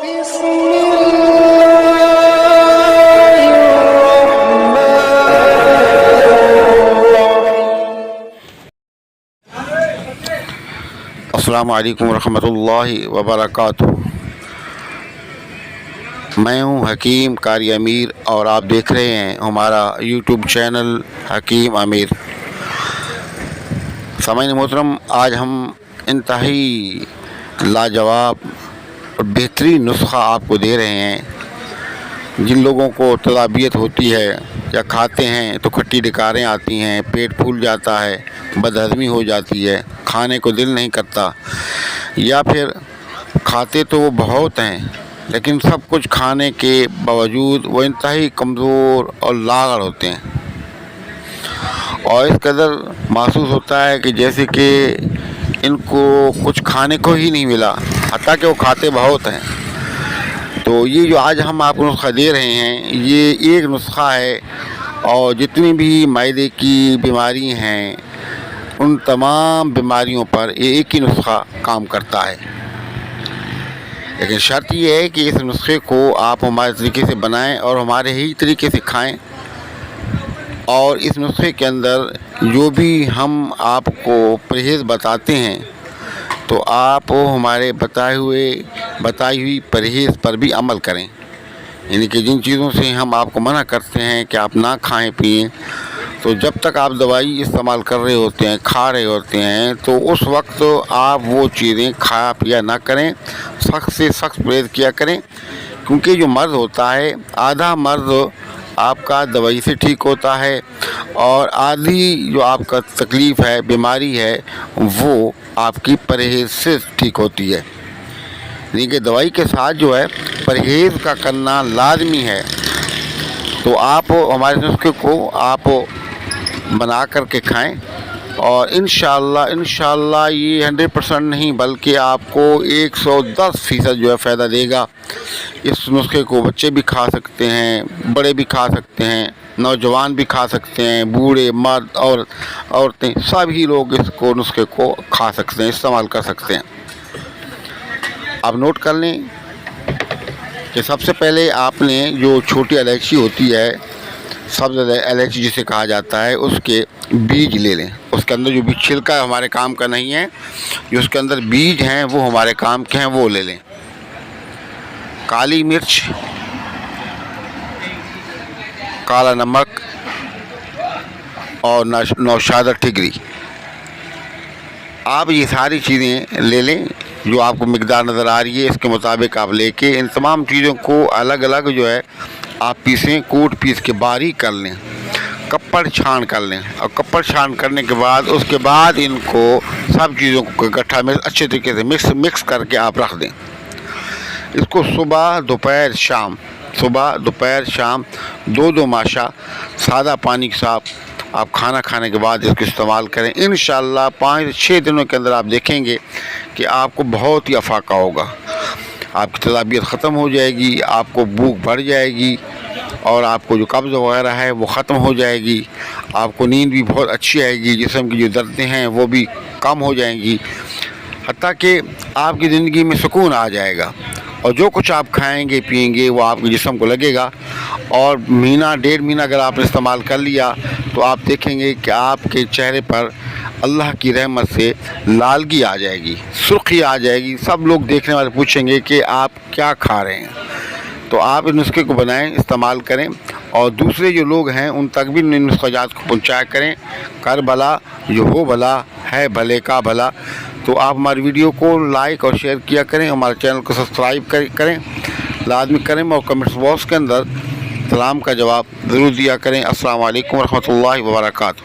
السلام علیکم ورحمۃ اللہ وبرکاتہ۔ میں ہوں حکیم قاری امیر اور آپ دیکھ رہے ہیں ہمارا یوٹیوب چینل حکیم امیر۔ سامعین محترم، آج ہم انتہائی لاجواب اور بہترین نسخہ آپ کو دے رہے ہیں۔ جن لوگوں کو تلابیت ہوتی ہے یا کھاتے ہیں تو کھٹی ڈکاریں آتی ہیں، پیٹ پھول جاتا ہے، بدہضمی ہو جاتی ہے، کھانے کو دل نہیں کرتا، یا پھر کھاتے تو وہ بہت ہیں لیکن سب کچھ کھانے کے باوجود وہ انتہائی کمزور اور لاغر ہوتے ہیں، اور اس قدر محسوس ہوتا ہے کہ جیسے کہ ان کو کچھ کھانے کو ہی نہیں ملا، حتیٰ کہ وہ کھاتے بہت ہیں۔ تو یہ جو آج ہم آپ کو نسخہ دے رہے ہیں، یہ ایک نسخہ ہے، اور جتنی بھی معدے کی بیماری ہیں ان تمام بیماریوں پر ایک ہی نسخہ کام کرتا ہے۔ لیکن شرط یہ ہے کہ اس نسخے کو آپ ہمارے طریقے سے بنائیں اور ہمارے ہی طریقے سے کھائیں، اور اس نسخے کے اندر جو بھی ہم آپ کو پرہیز بتاتے ہیں تو آپ ہمارے بتائی ہوئی پرہیز پر بھی عمل کریں۔ یعنی کہ جن چیزوں سے ہم آپ کو منع کرتے ہیں کہ آپ نہ کھائیں پئیں، تو جب تک آپ دوائی استعمال کر رہے ہوتے ہیں، کھا رہے ہوتے ہیں، تو اس وقت آپ وہ چیزیں کھایا پیا نہ کریں، سخت سے سخت پرہیز کیا کریں، کیونکہ جو مرض ہوتا ہے آدھا مرض آپ کا دوائی سے ٹھیک ہوتا ہے، اور آدھی جو آپ کا تکلیف ہے، بیماری ہے، وہ آپ کی پرہیز سے ٹھیک ہوتی ہے۔ یعنی کہ دوائی کے ساتھ جو ہے پرہیز کا کرنا لازمی ہے۔ تو آپ ہمارے نسخے کو آپ بنا کر کے کھائیں، اور انشاءاللہ یہ 100% نہیں بلکہ آپ کو 110% جو ہے فائدہ دے گا۔ اس نسخے کو بچے بھی کھا سکتے ہیں، بڑے بھی کھا سکتے ہیں، نوجوان بھی کھا سکتے ہیں، بوڑھے، مرد اور عورتیں، سبھی لوگ اس نسخے کو کھا سکتے ہیں، استعمال کر سکتے ہیں۔ آپ نوٹ کر لیں کہ سب سے پہلے آپ نے جو چھوٹی الائچی ہوتی ہے، سبز الائچی جسے کہا جاتا ہے، اس کے بیج لے لیں۔ اس کے اندر جو بھی چھلکا ہمارے کام کا نہیں ہے، جو اس کے اندر بیج ہیں وہ ہمارے کام کے ہیں، وہ لے لیں۔ کالی مرچ، کالا نمک اور نوشادہ ٹگری، آپ یہ ساری چیزیں لے لیں جو آپ کو مقدار نظر آ رہی ہے، اس کے مطابق آپ لے کے ان تمام چیزوں کو الگ الگ جو ہے آپ پیسیں، کوٹ پیس کے باریک کر لیں، کپڑ چھان کر لیں، اور کپڑ چھان کرنے کے بعد اس کے بعد ان کو سب چیزوں کو اکٹھا میں اچھے طریقے سے مکس کر کے آپ رکھ دیں۔ اس کو صبح دوپہر شام دو ماشا سادہ پانی کے ساتھ آپ کھانا کھانے کے بعد اس کو استعمال کریں۔ انشاءاللہ 5 سے 6 دنوں کے اندر آپ دیکھیں گے کہ آپ کو بہت ہی افاقہ ہوگا، آپ کی تلابیت ختم ہو جائے گی، آپ کو بھوک بڑھ جائے گی، اور آپ کو جو قبض وغیرہ ہے وہ ختم ہو جائے گی، آپ کو نیند بھی بہت اچھی آئے گی، جسم کی جو دردیں ہیں وہ بھی کم ہو جائیں گی، حتیٰ کہ آپ کی زندگی میں سکون آ جائے گا، اور جو کچھ آپ کھائیں گے پئیں گے وہ آپ کے جسم کو لگے گا، اور مہینہ 1.5 مہینہ اگر آپ نے استعمال کر لیا تو آپ دیکھیں گے کہ آپ کے چہرے پر اللہ کی رحمت سے لالگی آ جائے گی، سرخی آ جائے گی، سب لوگ دیکھنے والے پوچھیں گے کہ آپ کیا کھا رہے ہیں۔ تو آپ اس نسخے کو بنائیں، استعمال کریں، اور دوسرے جو لوگ ہیں ان تک بھی ان نسخیات کو پہنچایا کریں۔ کر بھلا جو ہو بھلا ہے بھلے کا بھلا۔ تو آپ ہماری ویڈیو کو لائک اور شیئر کیا کریں، ہمارے چینل کو سبسکرائب کریں، لازمی کریں، اور کمنٹس باکس کے اندر سلام کا جواب ضرور دیا کریں۔ السلام علیکم ورحمۃ اللہ وبرکاتہ۔